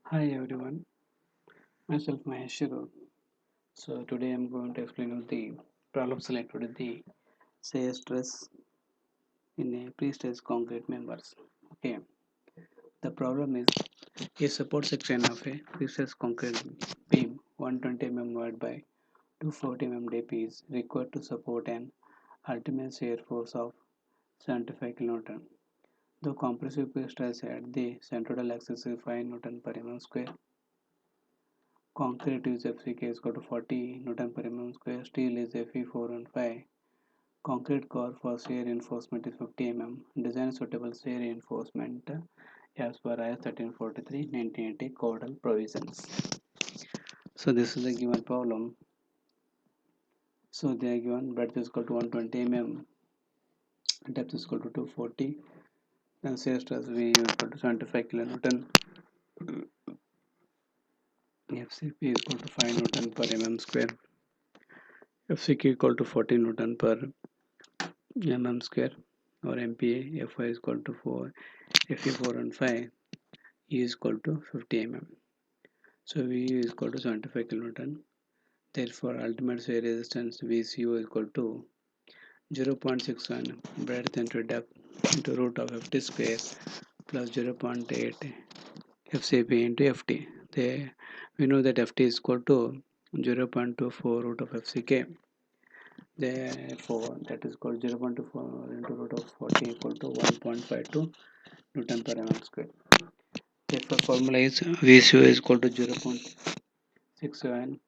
Hi everyone, myself Mahesh Shirur. So today I'm going to explain you the problems related to the say stress in a pre-stress concrete members. Okay, the problem is a support section of a pre-stress concrete beam 120 mm wide by 240 mm deep is required to support an ultimate shear force of 75 kN. The compressive pre-stress at the central axis is 5 Newton per mm square. Concrete is FCK is equal to 40 Newton per mm square. Steel is Fe4 and 5. Concrete core for shear reinforcement is 50 mm. Design suitable shear reinforcement as per IS 1343 1980 codal provisions. So this is the given problem. So they are given breadth is equal to 120 mm, depth is equal to 240, and shear stress V is equal to 75 kilonewton. FCP is equal to 5 Newton per mm square. FCQ equal to 40 Newton per mm square or MPa. Fy is equal to 4, Fe4 and 5 E is equal to 50 mm. So Vu is equal to 75 kilonewton. Therefore, ultimate shear resistance VCO is equal to 0.61 breadth into depth into root of Ft square plus 0.8 FCP into Ft. We know that Ft is equal to 0.24 root of FCK. Therefore, that is called 0.24 into root of 40 equal to 1.52 Newton per mm square. Therefore, formula is VCO is equal to 0.67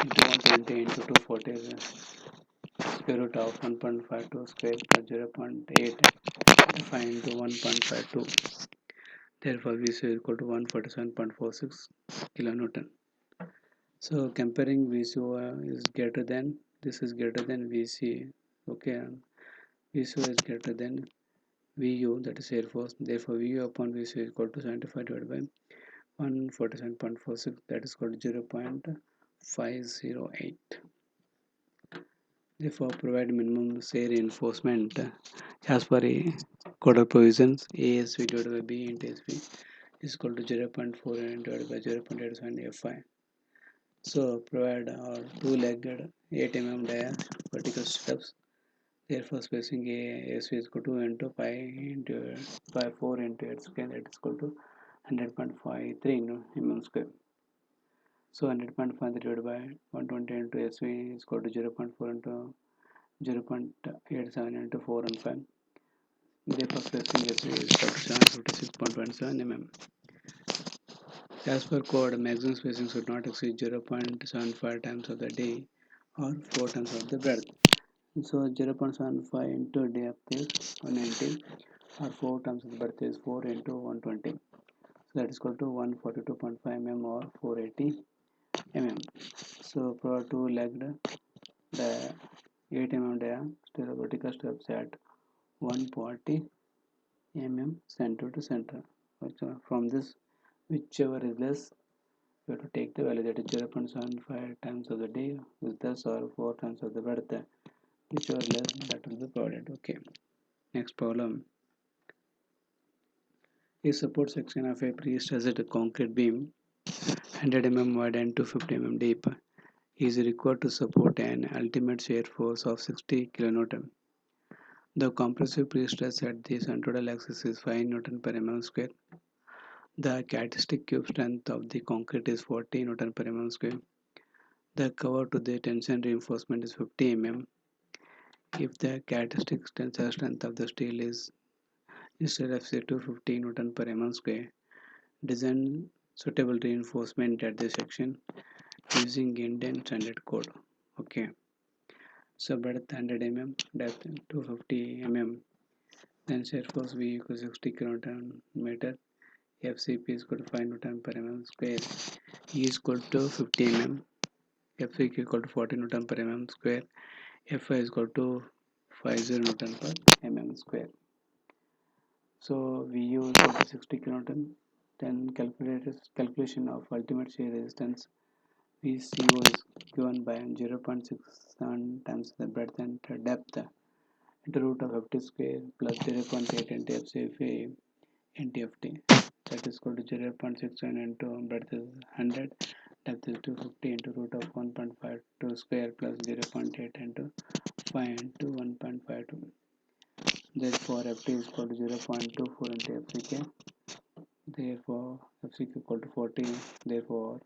into 120 into 240 is square root of 1.52 square plus 0.8 into 1.52. Therefore, VCO is equal to 147.46 kilonewton. So, comparing VCO is greater than, this is greater than VC. Okay, VCO is greater than Vu, that is air force. Therefore, Vu upon Vc is equal to 75 divided by 147.46, that is called 0.508. Therefore, provide minimum shear reinforcement as per a codal provisions. ASV divided by B into SV is equal to 0.4 divided by 0.87 Fi. So, provide our two-legged 8 mm dia vertical steps. Therefore, spacing ASV is equal to into pi into pi 4 into 8 square, that is equal to 100.53 mm square. So 100.53 divided by 120 into SV is equal to 0.4 into 0.87 into 4 and 5. Therefore, spacing SV is equal to 756.27 mm. As per code, maximum spacing should not exceed 0.75 times of the D or 4 times of the breadth. So 0.75 into depth is 190 or 4 times of the breadth is 4 into 120. So that is equal to 142.5 mm or 480 mm. So for two-legged the 8 mm dia vertical steps at 140 mm center to center. So from this, whichever is less, you have to take the value, that is 0.75 times of the D is this, or 4 times of the breadth, whichever less, that will be provided. Okay, next problem. A support section of a pre-stressed concrete beam 100 mm wide and 250 mm deep is required to support an ultimate shear force of 60 kN. The compressive pre-stress at the central axis is 5 Newton per mm square. The characteristic cube strength of the concrete is 40 Newton per mm square. The cover to the tension reinforcement is 50 mm. If the characteristic tensile strength of the steel is instead of say 250 Newton per mm square, design suitable reinforcement at this section using Indian standard code. Okay, so breadth 100 mm, depth 250 mm, then shear force V equals 60 kN meter, FCP is equal to 5 Newton per mm square, E is equal to 50 mm, FCQ equal to 40 Newton per mm square, Fi is equal to 50 Newton per mm square. So Vu is equal to 60 kN. Then calculation of ultimate shear resistance VCO is given by 0.67 times the breadth and depth into root of Ft square plus 0.8 into FCFA into Ft. that is equal to 0.61 into breadth is 100, depth is 250 into root of 1.52 square plus 0.8 into 5 into 1.52. Therefore ft is equal to 0.24 into fck. Therefore fck equal to 40. Therefore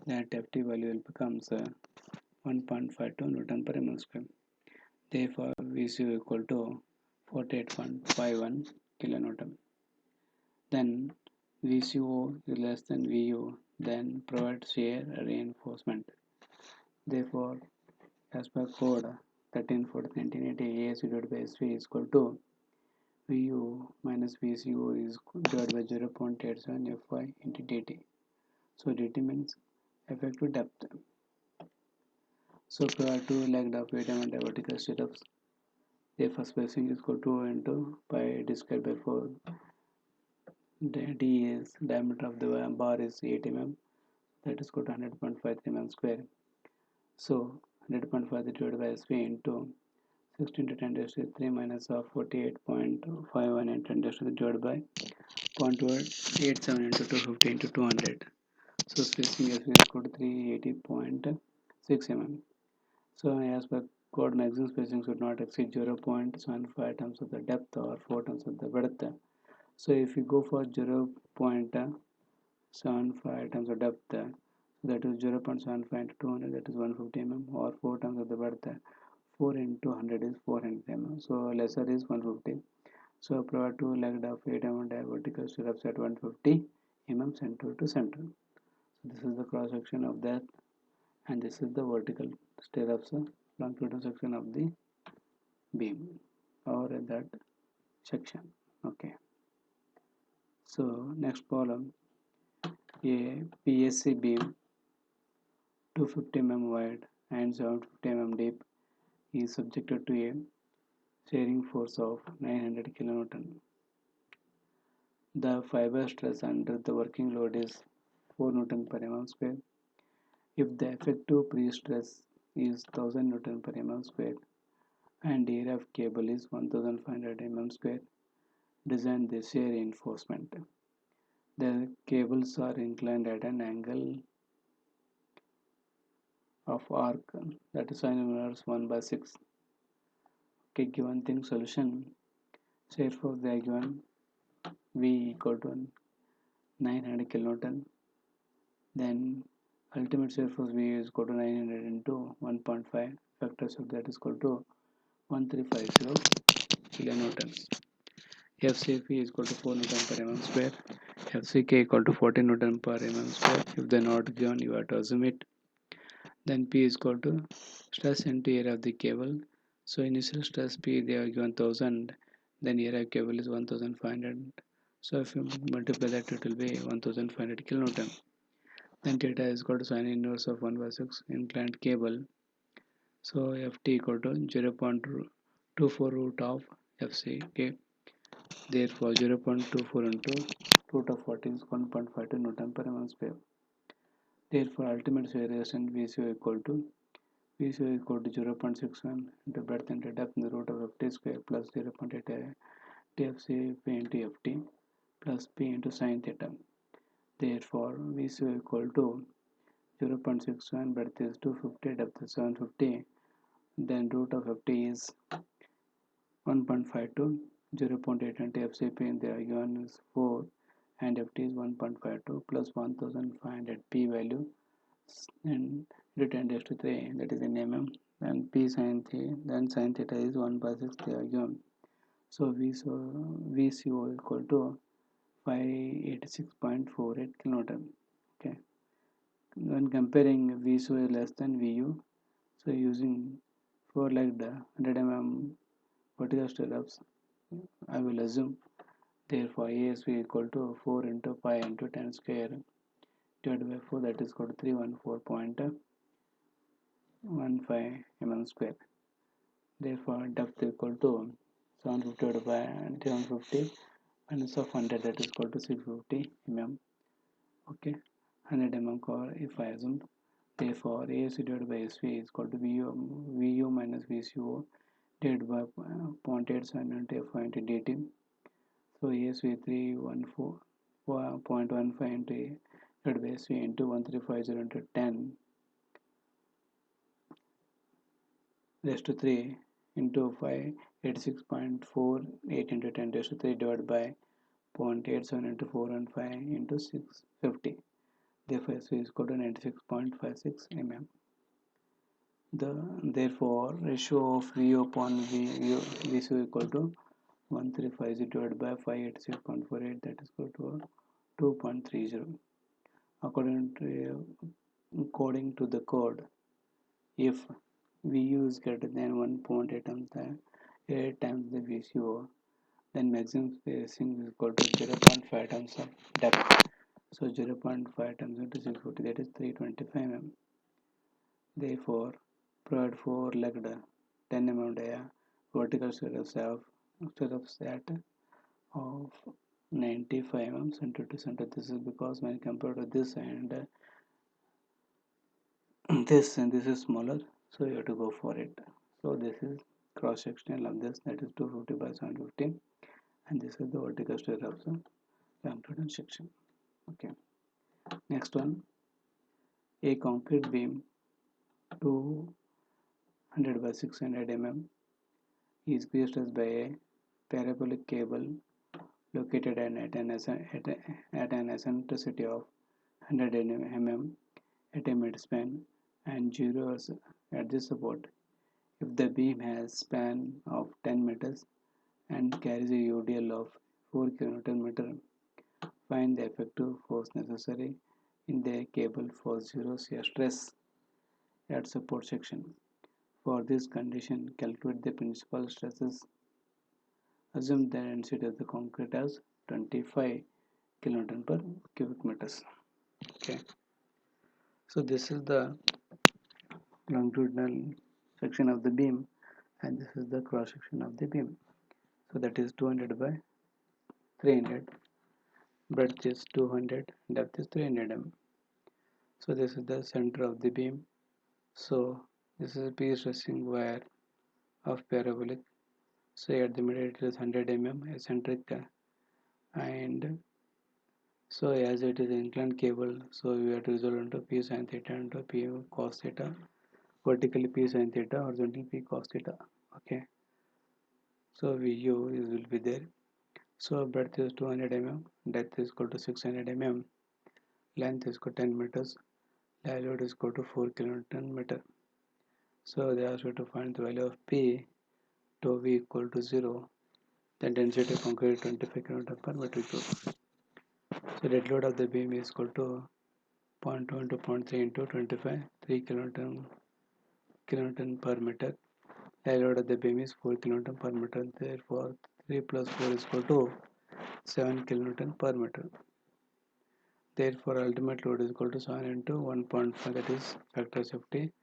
that ft value will becomes 1.52 Newton per mm square. Therefore vcu equal to 48.51 kilonewton. Then VCO is less than VU, then provide shear reinforcement. Therefore, as per code 13/4/1980, AS divided by SV is equal to VU minus VCO is divided by 0.87 Fy into dt. So dt means effective depth. So provide two legged of 8 mm vertical stirrups. Therefore, spacing is equal to into pi d square by 4. D is diameter of the bar is 8 mm, that is equal to 100.53 mm square. So 100.5 divided by SV into 16 to 10 raised to 3 minus of 48.51 and 10 raised to divided by 0.87 into 250 into 200. So spacing SV is equal to 380.6 mm. So as per code, maximum spacing should not exceed 0.75 times of the depth or 4 times of the breadth. So if you go for 0.75 times the depth, so that is 0.75 into 200, that is 150 mm, or 4 times of the breadth, 4 into 100 is 400 mm, so lesser is 150. So provide two legged of 8 mm vertical stirrups at 150 mm center to center. So this is the cross section of that, and this is the vertical stirrups longitudinal section of the beam or that section. Okay. So next problem, a PSC beam 250 mm wide and 750 mm deep is subjected to a shearing force of 900 kN. The fiber stress under the working load is 4 Newton per mm square. If the effective pre-stress is 1000 Newton per mm square and area of cable is 1500 mm square, design the shear reinforcement. The cables are inclined at an angle of arc, that is sin inverse 1 by 6. Okay, given thing solution, shear force they are given V equal to 900 kilonewton. Then ultimate shear force V is equal to 900 into 1.5, factors of that is equal to 1350 kilonewtons. FCP is equal to 4 Newton per mm square. FCK equal to 14 Newton per mm square. If they are not given, you have to assume it. Then P is equal to stress into area of the cable. So initial stress P they are given 1000, then area of cable is 1500. So if you multiply that, it will be 1500 kilonewton. Then theta is equal to sin inverse of 1 by 6 inclined cable. So Ft equal to 0.24 root of Fc. Okay. Therefore 0.24 into root of 14 is 1.52 Newton per mm square. Therefore ultimate shear resistance VCO equal to 0.61 into breadth into depth in the root of Ft square plus 0.8 TFC P into Ft plus P into sin theta. Therefore VCO equal to 0.61, breadth is 250, depth is 750, then root of Ft is 1.52, 0.8 into FCP in the given is 4 and Ft is 1.52 plus 1500 P value and 10 raised to 3, that is in mm, then P sin theta, then sin theta is 1 by 6 they are given. So VCO equal to 586.48 kilonewton. Okay. When comparing VCO is less than VU, so using 4 legged 100 mm vertical stirrups, I will assume. Therefore ASV equal to 4 into pi into 10 square divided by 4, that is equal to 314.15 mm square. Therefore depth equal to 750 divided by 750 minus of 100, that is equal to 650 mm. Okay, 100 mm core if I assume. Therefore ASV divided by SV is equal to VU minus VCO divided by 0.87 into F into dt. So ASV 314 0.15 into A divided by SV into 1350 into 10 raised to 3 into 586.48 into 10 raised to 3 divided by 0.87 into 415 into 650. Therefore, SV is equal to 96.56 mm. Therefore, ratio of VO upon VC is equal to 1350 divided by 586.48, that is equal to 2.30. According to the code, if VU is greater than 1.8 times the VCO, then maximum spacing is equal to 0.5 times of depth. So 0.5 times into 640, that is 325 mm. Therefore, provide 4-legged 10 mm dia vertical stirrups set of 95 mm center to center. This is because when compared to this and this is smaller, so you have to go for it. So this is cross sectional of this, that is 250 by 750, and this is the vertical stirrups longitudinal section. Okay, next one, a concrete beam 200 by 600 mm is pierced by a parabolic cable located at an eccentricity of 100 mm at a midspan and 0 at the support. If the beam has span of 10 meters and carries a UDL of 4 kN, find the effective force necessary in the cable for 0 shear stress at support section. For this condition, calculate the principal stresses. Assume the density of the concrete as 25 kN per cubic meters. Okay, so this is the longitudinal section of the beam, and this is the cross section of the beam. So that is 200 by 300, breadth is 200, depth is 300 mm. So this is the center of the beam. So this is a piece stressing wire of parabolic. So at the middle it is 100 mm eccentric, and so as it is inclined cable, so we have to resolve into P sin theta into P cos theta, vertically P sin theta, horizontally P cos theta. Okay, so VU will be there. So breadth is 200 mm, depth is equal to 600 mm, length is equal to 10 meters, live load is equal to 4 kN. So they ask you to find the value of P to V equal to 0, then density of concrete 25 kN per meter cube. So dead load of the beam is equal to 0.2 into 0.3 into 25, 3 kN per meter. Live load of the beam is 4 kN per meter. Therefore, 3 plus 4 is equal to 7 kN per meter. Therefore, ultimate load is equal to 7 into 1.5, that is factor of safety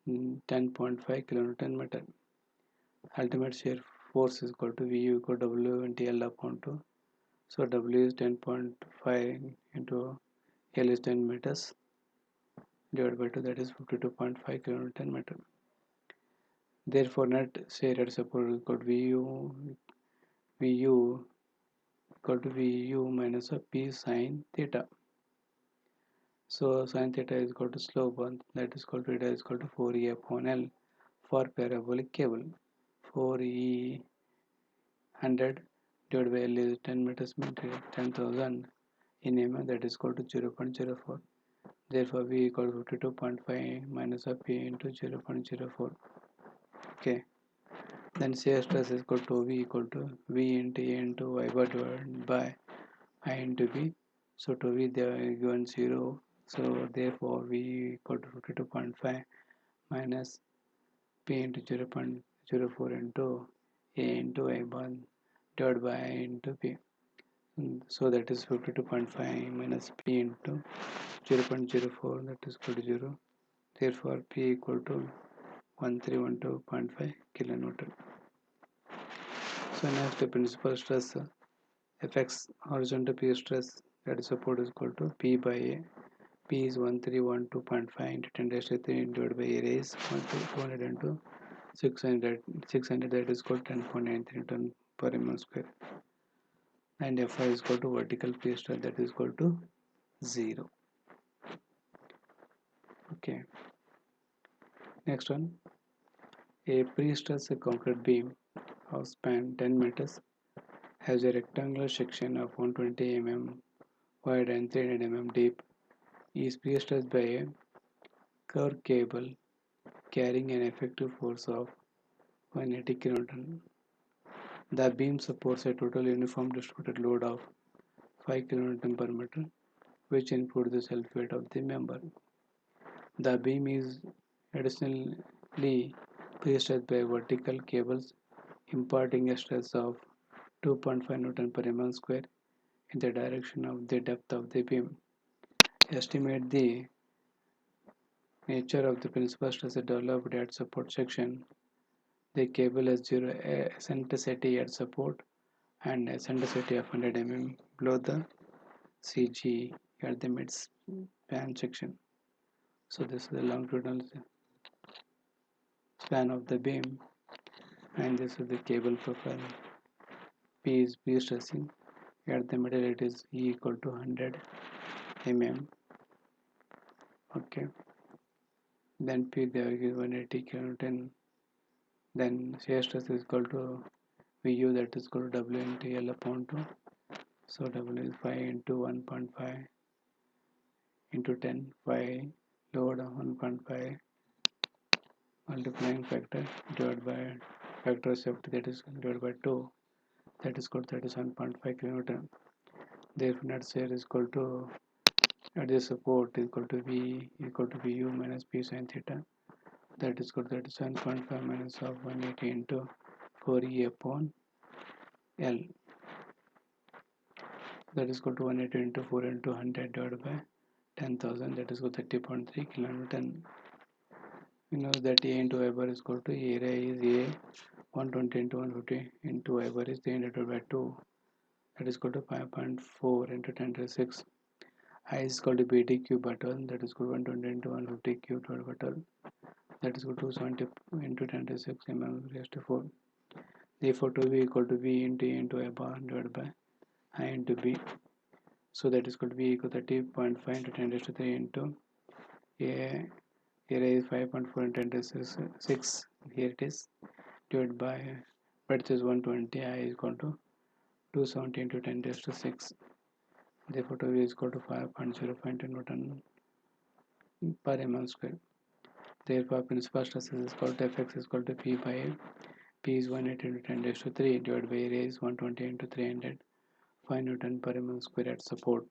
10.5 kN meter. Ultimate shear force is equal to VU equal to W into L upon 2. So W is 10.5 into L is 10 meters divided by 2, that is 52.5 kN meter. Therefore, net shear at support is equal to VU equal to VU minus of P sin theta. So sin theta is equal to slope 1, that is equal to theta is equal to 4E upon L for parabolic cable. 4E 100 divided by L is 10 meters meter, 10,000 in mm, that is equal to 0.04. Therefore, V equal to 52.5 minus of P into 0.04. Okay. Then shear stress is equal to V equal to V into A into Y bar divided by I into B. So to V they are given 0. So therefore V equal to 52.5 minus P into 0.04 into A into Y bar divided by I into B. So that is 52.5 minus P into 0.04, that is equal to 0. Therefore P equal to 1312.5 kilonewton. So next the principal stress affects horizontal P stress, that is support is equal to P by A. P is 1312.5 into 10 raised to 3 divided by area is 200 into 600, that is equal to 10.93 Newton per mm square. and Fy is equal to vertical pre-stress, that is equal to 0. Okay, next one, a pre-stressed concrete beam of span 10 meters has a rectangular section of 120 mm wide and 300 mm deep, is pre-stressed by a curved cable carrying an effective force of 180 kN. The beam supports a total uniform distributed load of 5 kN per meter, which includes the self-weight of the member. The beam is additionally pre-stressed by vertical cables, imparting a stress of 2.5 Newton per mm square in the direction of the depth of the beam. Estimate the nature of the principal stress developed at support section. The cable has zero eccentricity at support and eccentricity of 100 mm below the CG at the mid-span section. So this is the longitudinal span of the beam, and this is the cable profile. P is P stressing. At the middle it is E equal to 100 mm. Okay. Then P there is 180 kN. Then shear stress is equal to VU, that is equal to W into L upon 2. So W is 5 into 1.5 into 10. 5 load of 1.5 multiplying factor divided by factor of safety, that is divided by 2, that is equal to 37.5 kN. Therefore net shear is equal to at the support is equal to V equal to VU minus P sin theta, that is equal to 37.5 minus of 180 into 4E upon L, that is equal to 180 into 4 into 100 divided by 10,000, that is equal to 30.3 kN. We know that A into Y bar is equal to area is A 120 into 150 into Y bar is 300 divided by 2, that is equal to 5.4 into 10 to the 6. I is equal to BD cube by 12, that is equal to 120 into 150 cube divided by 12, that is equal to 270 into 10 to the 6 mm raised to 4. Therefore 2V equal to V into A into I bar divided by I into B. So that is equal to V equal to 30.5 into 10 raised to 3 into A. Area is 5.4 into 10 raised to 6. Here it is divided by breadth is 120. I is equal to 270 into 10 raised to 6. Therefore 2V is equal to 5.05 Newton per mm square. Therefore principal stress is equal to Fx is equal to P by A. P is 180 into 10 raised to 3 divided by area is 120 into 300, 5 Newton per mm square at support.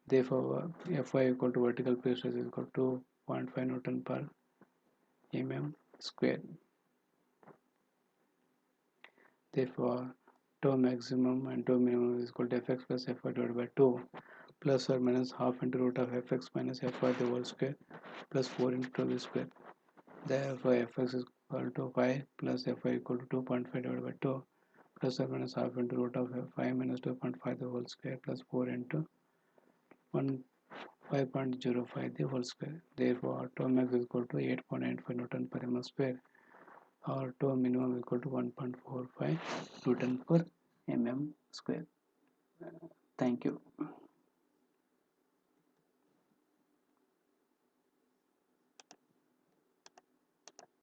Therefore Fy equal to vertical plate stress is equal to 0.5 Newton per mm square. Therefore tau maximum and tau minimum is equal to Fx plus Fy divided by 2 plus or minus half into root of Fx minus Fy the whole square plus 4 into tau square. Therefore Fx is equal to 5 plus Fy equal to 2.5 divided by 2 plus or minus half into root of 5 minus 2.5 the whole square plus 4 into 5.05 the whole square. Therefore tau max is equal to 8.95 Newton per mm square, or tau minimum is equal to 1.45 Newton per mm square. Thank you.